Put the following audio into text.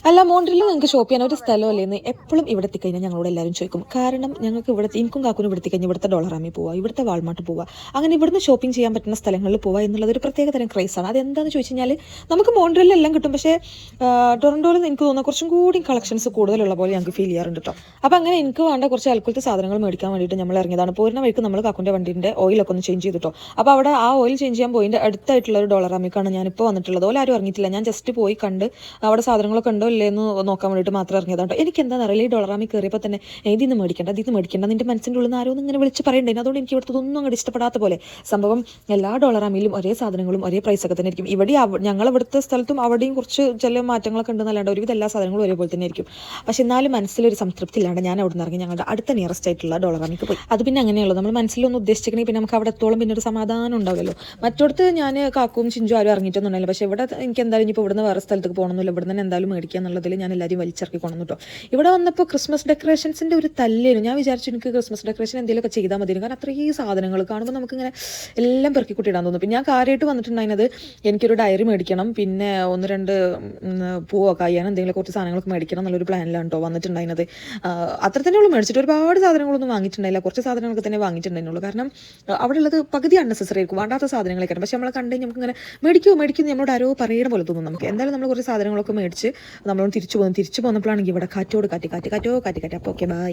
അല്ല മോൺട്രിയിൽ നിങ്ങൾക്ക് ഷോപ്പ് ചെയ്യാൻ ഒരു സ്ഥലമല്ലേന്ന് എപ്പോഴും ഇവിടെ എത്തിക്കഴിഞ്ഞാൽ ഞങ്ങളോട് എല്ലാവരും ചോദിക്കും. കാരണം ഞങ്ങൾക്ക് ഇവിടെ എനിക്കും കാക്കുനും ഇവിടെ എത്തിക്കഴിഞ്ഞാൽ ഇവിടുത്തെ ഡോളറാമി പോവുക, ഇവിടുത്തെ വാൾമാർട്ട് പോവുക, അങ്ങനെ ഇവിടുന്ന് ഷോപ്പിംഗ് ചെയ്യാൻ പറ്റുന്ന സ്ഥലങ്ങളിൽ പോവുക എന്നുള്ളത് ഒരു പ്രത്യേക തരം ക്രൈസാണ്. അതെന്താണെന്ന് ചോദിച്ചു കഴിഞ്ഞാൽ നമുക്ക് മോൺട്രിയിൽ എല്ലാം കിട്ടും, പക്ഷേ ടൊറൻറ്റോയിൽ എനിക്ക് തോന്നുന്ന കുറച്ചും കൂടി കളക്ഷൻസ് കൂടുതലുള്ള പോലെ ഞങ്ങൾക്ക് ഫീൽ ചെയ്യാറുണ്ട് കേട്ടോ. അപ്പോൾ അങ്ങനെ എനിക്ക് വേണ്ട കുറച്ച് അൽക്കുലത്തെ സാധനങ്ങൾ മേടിക്കാൻ വേണ്ടിയിട്ട് നമ്മൾ ഇറങ്ങിയതാണ്. പോരുന്ന വഴിക്ക് നമ്മൾ കാക്കുൻ്റെ വണ്ടിൻ്റെ ഓയിലൊക്കെ ഒന്ന് ചേഞ്ച് ചെയ്തിട്ടോ. അപ്പോൾ അവിടെ ആ ഓയിൽ ചേഞ്ച് ചെയ്യാൻ പോയിൻ്റെ അടുത്തായിട്ടുള്ള ഒരു ഡോളറാമിക്കാണ് ഞാനിപ്പോൾ വന്നിട്ടുള്ളത്. ഓല ആരും ഇറങ്ങിയിട്ടില്ല, ഞാൻ ജസ്റ്റ് പോയി കണ്ട് അവിടെ സാധനങ്ങളൊക്കെ ഉണ്ടോ ഇല്ലേന്ന് നോക്കാൻ വേണ്ടിയിട്ട് മാത്രം ഇറങ്ങിയതാണ്. എനിക്ക് എന്താ അറിയില്ല, ഈ ഡോളറാമി കയറിയപ്പോൾ തന്നെ ഇതിന്ന് മേടിക്കേണ്ട നിന്റെ മനസ്സിൻ്റെ ഉള്ളിൽ നിന്ന് ആരോന്നും ഇങ്ങനെ വിളിച്ച് പറയണ്ടേ. അതുകൊണ്ട് എനിക്ക് ഇവിടുത്തെ അങ്ങോട്ട് ഇഷ്ടപ്പെടാത്ത പോലെ. സംഭവം എല്ലാ ഡോളറാമിലും ഒരേ സാധനങ്ങളും ഒരേ പ്രൈസൊക്കെ തന്നെ ആയിരിക്കും. ഇവിടെ ഞങ്ങൾ ഇവിടുത്തെ സ്ഥലത്തും അവിടെയും കുറച്ച് ചില മാറ്റങ്ങളൊക്കെ ഉണ്ടെന്നല്ലാണ്ട് ഒരുവിധ എല്ലാ സാധനങ്ങളും ഒരേപോലെ തന്നെ ആയിരിക്കും. പക്ഷെ എന്നാലും മനസ്സിലൊരു സംതൃപ്തി ഇല്ലാണ്ട് ഞാൻ അവിടെ നിന്ന് ഇറങ്ങി ഞങ്ങളുടെ അടുത്ത നിയറസ്റ്റ് ആയിട്ടുള്ള ഡോളറാമിക്ക് പോയി. അത് പിന്നെ അങ്ങനെയുള്ളൂ, നമ്മൾ മനസ്സിലൊന്നും ഉദ്ദേശിക്കണമെങ്കിൽ പിന്നെ നമുക്ക് അവിടെ എത്തോളം പിന്നെ ഒരു സമാധാനം ഉണ്ടാവില്ലല്ലോ. മറ്റോടത്ത് ഞാൻ കാക്കും ചിഞ്ചും ആരും ഇറങ്ങിയിട്ടൊന്നുമില്ല. പക്ഷേ ഇവിടെ എനിക്ക് എന്തായാലും ഇപ്പോൾ ഇവിടുന്ന് വേറെ സ്ഥലത്തേക്ക് പോകണമെന്നില്ല, ഇവിടെ നിന്ന് എന്തായാലും മേടിക്കുക എന്നുള്ളതിൽ ഞാൻ എല്ലാവരും വലിച്ചിറക്കി കൊണ്ടു കേട്ടോ. ഇവിടെ വന്നപ്പോൾ ക്രിസ്മസ് ഡെക്കറേഷൻസിൻ്റെ ഒരു തല്ലേനും. ഞാൻ വിചാരിച്ചു എനിക്ക് ക്രിസ്മസ് ഡെക്കറേഷൻ എന്തെങ്കിലുമൊക്കെ ചെയ്താൽ മതി, കാരണം അത്രയും സാധനങ്ങൾ കാണുമ്പോൾ നമുക്കിങ്ങനെ എല്ലാം പെറുക്കി കൂട്ടിയിടാൻ തോന്നും. പിന്നെ ഞാൻ കാര്യമായിട്ട് വന്നിട്ടുണ്ടായിരുന്നത് എനിക്കൊരു ഡയറി മേടിക്കണം, പിന്നെ ഒന്ന് രണ്ട് പൂവോ കായ്യാൻ എന്തെങ്കിലും കുറച്ച് സാധനങ്ങളൊക്കെ മേടിക്കണം എന്നുള്ളൊരു പ്ലാനിലാണ് കേട്ടോ വന്നിട്ടുണ്ടായിരുന്നത്. അത്ര തന്നെ ഉള്ളൂ, മേടിച്ചിട്ട് ഒരുപാട് സാധനങ്ങളൊന്നും വാങ്ങിയിട്ടുണ്ടായില്ല, കുറച്ച് സാധനങ്ങളൊക്കെ തന്നെ വാങ്ങിയിട്ടുണ്ടായിരുന്നുള്ളൂ. കാരണം അവിടെ ഉള്ളത് പകുതി അൺനെസസറി ആയിരിക്കും, വേണ്ടാത്ത സാധനങ്ങളൊക്കെയാണ്. പക്ഷെ നമ്മളെ കണ്ട് നമുക്കിങ്ങനെ മേടിക്കും നമ്മളോട് ആരോ പറയണ പോലെ തോന്നും നമുക്ക്. എന്തായാലും നമ്മൾ കുറച്ച് സാധനങ്ങളൊക്കെ മേടിച്ച് നമ്മളോട് തിരിച്ചു പോകുന്നപ്പോഴാണെങ്കിൽ ഇവിടെ കാറ്റോട് കാറ്റ് അപ്പോൾ ഓക്കെ ബൈ.